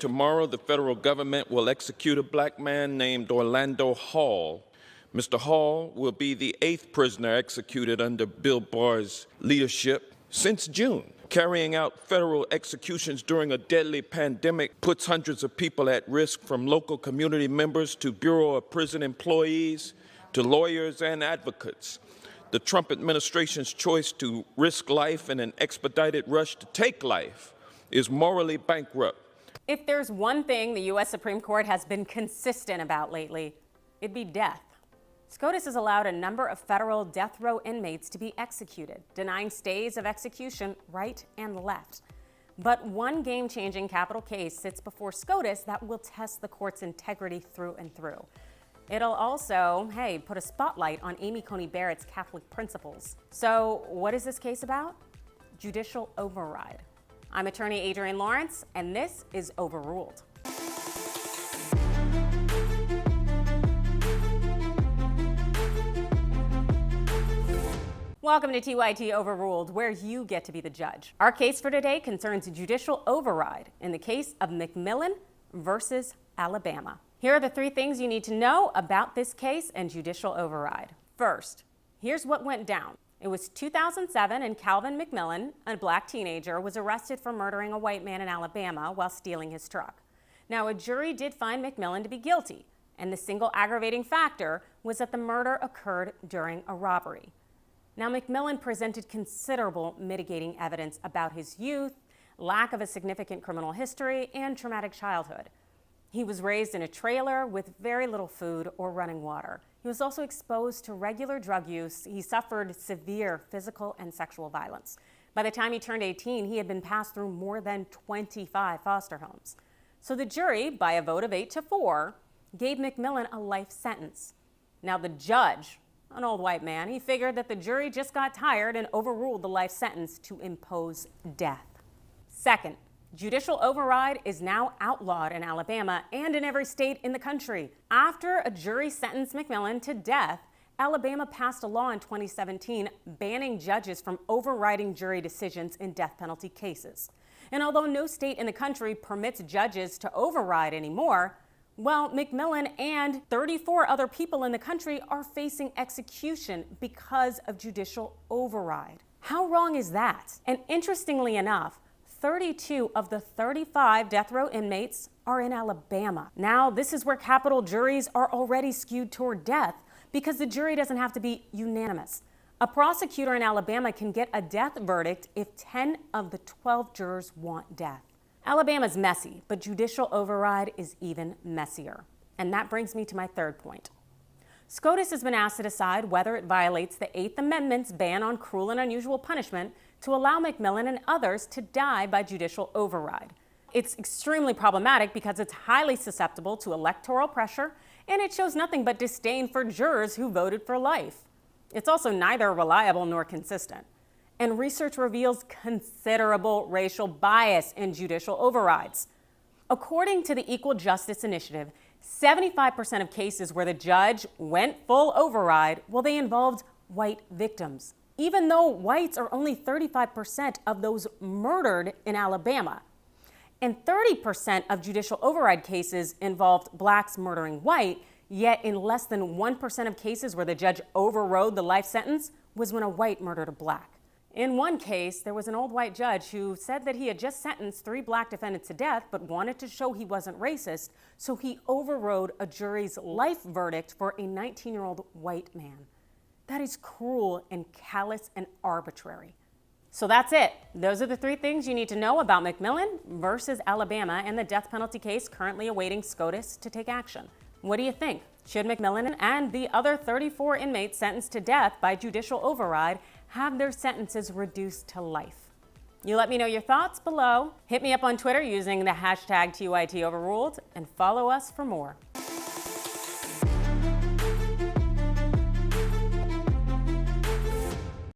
Tomorrow, the federal government will execute a black man named Orlando Hall. Mr. Hall will be the 8th prisoner executed under Bill Barr's leadership since June. Carrying out federal executions during a deadly pandemic puts hundreds of people at risk, from local community members to Bureau of Prison employees to lawyers and advocates. The Trump administration's choice to risk life in an expedited rush to take life is morally bankrupt. If there's one thing the U.S. Supreme Court has been consistent about lately, it'd be death. SCOTUS has allowed a number of federal death row inmates to be executed, denying stays of execution right and left. But one game-changing capital case sits before SCOTUS that will test the court's integrity through and through. It'll also, put a spotlight on Amy Coney Barrett's Catholic principles. So what is this case about? Judicial override. I'm attorney Adrienne Lawrence, and this is Overruled. Welcome to TYT Overruled, where you get to be the judge. Our case for today concerns judicial override in the case of McMillan versus Alabama. Here are the 3 things you need to know about this case and judicial override. First, here's what went down. It was 2007, and Calvin McMillan, a black teenager, was arrested for murdering a white man in Alabama while stealing his truck. Now, a jury did find McMillan to be guilty, and the single aggravating factor was that the murder occurred during a robbery. Now, McMillan presented considerable mitigating evidence about his youth, lack of a significant criminal history, and traumatic childhood. He was raised in a trailer with very little food or running water. He was also exposed to regular drug use. He suffered severe physical and sexual violence. By the time he turned 18, he had been passed through more than 25 foster homes. So the jury, by a vote of 8-4, gave McMillan a life sentence. Now the judge, an old white man, he figured that the jury just got tired and overruled the life sentence to impose death. Second, judicial override is now outlawed in Alabama and in every state in the country. After a jury sentenced McMillan to death, Alabama passed a law in 2017 banning judges from overriding jury decisions in death penalty cases. And although no state in the country permits judges to override anymore, well, McMillan and 34 other people in the country are facing execution because of judicial override. How wrong is that? And interestingly enough, 32 of the 35 death row inmates are in Alabama. Now, this is where capital juries are already skewed toward death because the jury doesn't have to be unanimous. A prosecutor in Alabama can get a death verdict if 10 of the 12 jurors want death. Alabama's messy, but judicial override is even messier. And that brings me to my third point. SCOTUS has been asked to decide whether it violates the 8th Amendment's ban on cruel and unusual punishment to allow McMillan and others to die by judicial override. It's extremely problematic because it's highly susceptible to electoral pressure, and it shows nothing but disdain for jurors who voted for life. It's also neither reliable nor consistent. And research reveals considerable racial bias in judicial overrides. According to the Equal Justice Initiative, 75% of cases where the judge went full override, well, they involved white victims, even though whites are only 35% of those murdered in Alabama. And 30% of judicial override cases involved blacks murdering white, yet in less than 1% of cases where the judge overrode the life sentence was when a white murdered a black. In one case, there was an old white judge who said that he had just sentenced 3 black defendants to death but wanted to show he wasn't racist, so he overrode a jury's life verdict for a 19-year-old white man. That is cruel and callous and arbitrary. So that's it. Those are the 3 things you need to know about McMillan versus Alabama and the death penalty case currently awaiting SCOTUS to take action. What do you think? Should McMillan and the other 34 inmates sentenced to death by judicial override have their sentences reduced to life? You let me know your thoughts below. Hit me up on Twitter using the hashtag TYT Overruled and follow us for more.